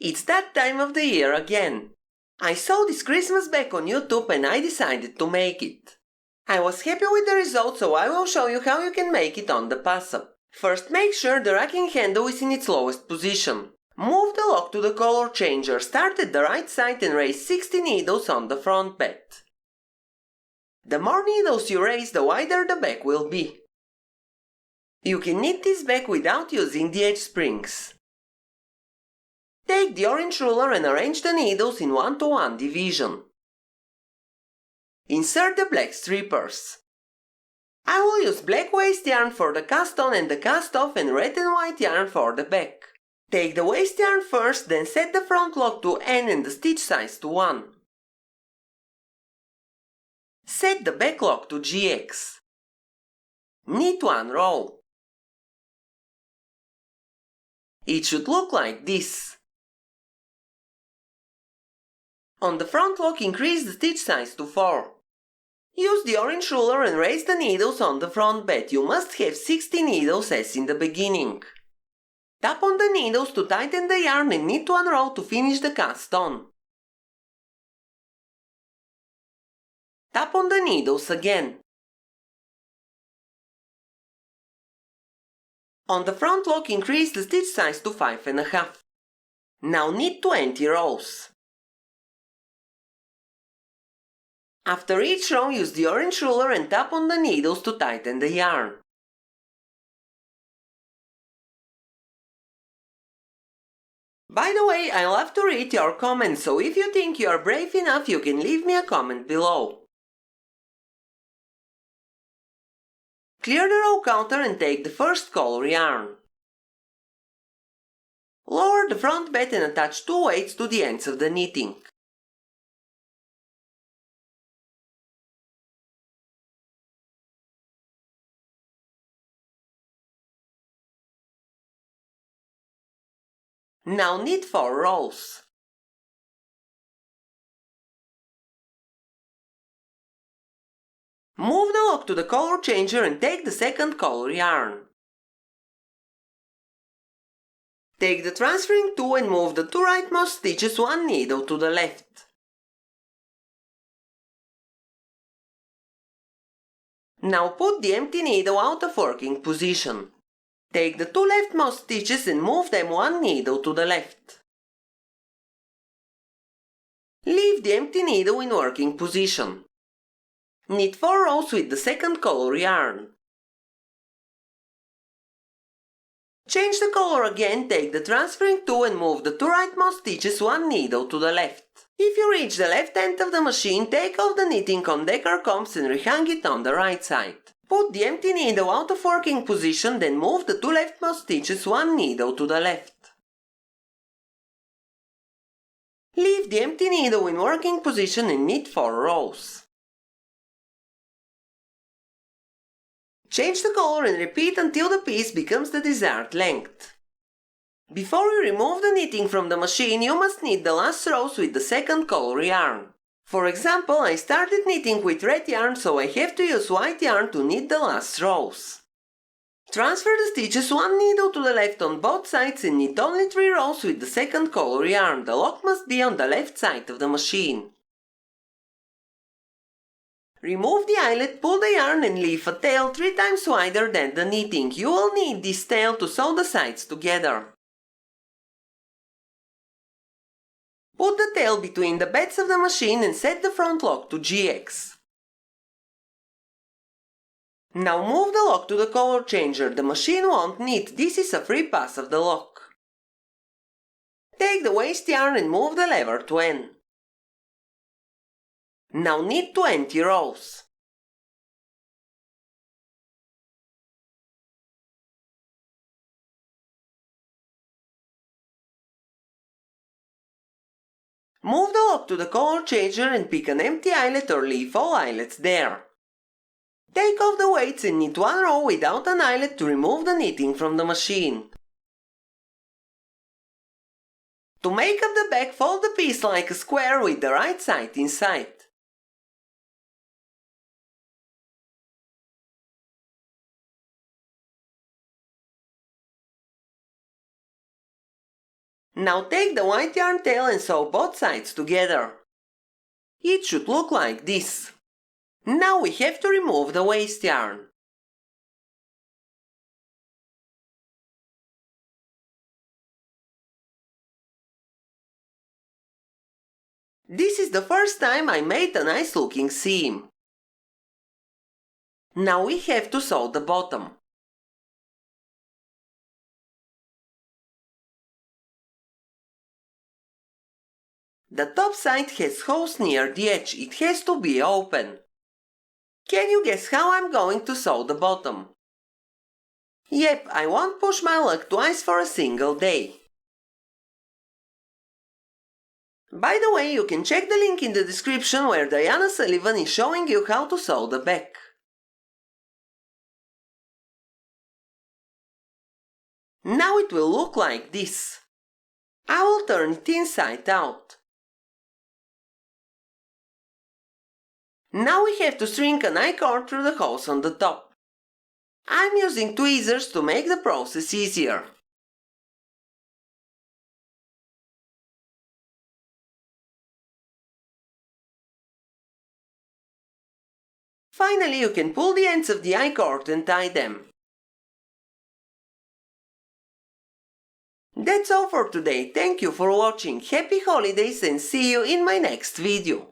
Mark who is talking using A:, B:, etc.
A: It's that time of the year again. I saw this Christmas bag on YouTube and I decided to make it. I was happy with the result, so I will show you how you can make it on the Passap. First, make sure the racking handle is in its lowest position. Move the lock to the color changer, start at the right side and raise 60 needles on the front bed. The more needles you raise, the wider the bag will be. You can knit this bag without using the edge springs. Take the orange ruler and arrange the needles in 1-to-1 division. Insert the black strippers. I will use black waste yarn for the cast on and the cast off and red and white yarn for the back. Take the waste yarn first, then set the front lock to N and the stitch size to 1. Set the back lock to GX. Knit 1 row. It should look like this. On the front lock, increase the stitch size to 4. Use the orange ruler and raise the needles on the front bed. You must have 60 needles as in the beginning. Tap on the needles to tighten the yarn and knit 1 row to finish the cast on. Tap on the needles again. On the front lock, increase the stitch size to 5.5. Now knit 20 rows. After each row, use the orange ruler and tap on the needles to tighten the yarn. By the way, I love to read your comments, so if you think you are brave enough, you can leave me a comment below. Clear the row counter and take the first color yarn. Lower the front bed and attach 2 weights to the ends of the knitting. Now knit 4 rows. Move the lock to the color changer and take the second color yarn. Take the transferring tool and move the 2 rightmost stitches 1 needle to the left. Now put the empty needle out of working position. Take the 2 leftmost stitches and move them 1 needle to the left. Leave the empty needle in working position. Knit 4 rows with the second color yarn. Change the color again, take the transferring tool and move the 2 rightmost stitches 1 needle to the left. If you reach the left end of the machine, take off the knitting on decker combs and rehang it on the right side. Put the empty needle out of working position, then move the 2 leftmost stitches 1 needle to the left. Leave the empty needle in working position and knit 4 rows. Change the color and repeat until the piece becomes the desired length. Before you remove the knitting from the machine, you must knit the last rows with the second color yarn. For example, I started knitting with red yarn, so I have to use white yarn to knit the last rows. Transfer the stitches 1 needle to the left on both sides and knit only 3 rows with the second color yarn. The lock must be on the left side of the machine. Remove the eyelet, pull the yarn and leave a tail 3 times wider than the knitting. You will need this tail to sew the sides together. Put the tail between the beds of the machine and set the front lock to GX. Now move the lock to the color changer. The machine won't knit. This is a free pass of the lock. Take the waste yarn and move the lever to N. Now knit 20 rows. Move the lock to the color changer and pick an empty eyelet or leave all eyelets there. Take off the weights and knit 1 row without an eyelet to remove the knitting from the machine. To make up the back, fold the piece like a square with the right side inside. Now take the white yarn tail and sew both sides together. It should look like this. Now we have to remove the waste yarn. This is the first time I made a nice looking seam. Now we have to sew the bottom. The top side has holes near the edge, it has to be open. Can you guess how I'm going to sew the bottom? Yep, I won't push my luck twice for a single day. By the way, you can check the link in the description where Diana Sullivan is showing you how to sew the back. Now it will look like this. I will turn it inside out. Now we have to shrink an I-cord through the holes on the top. I'm using tweezers to make the process easier. Finally, you can pull the ends of the I-cord and tie them. That's all for today. Thank you for watching. Happy holidays and see you in my next video.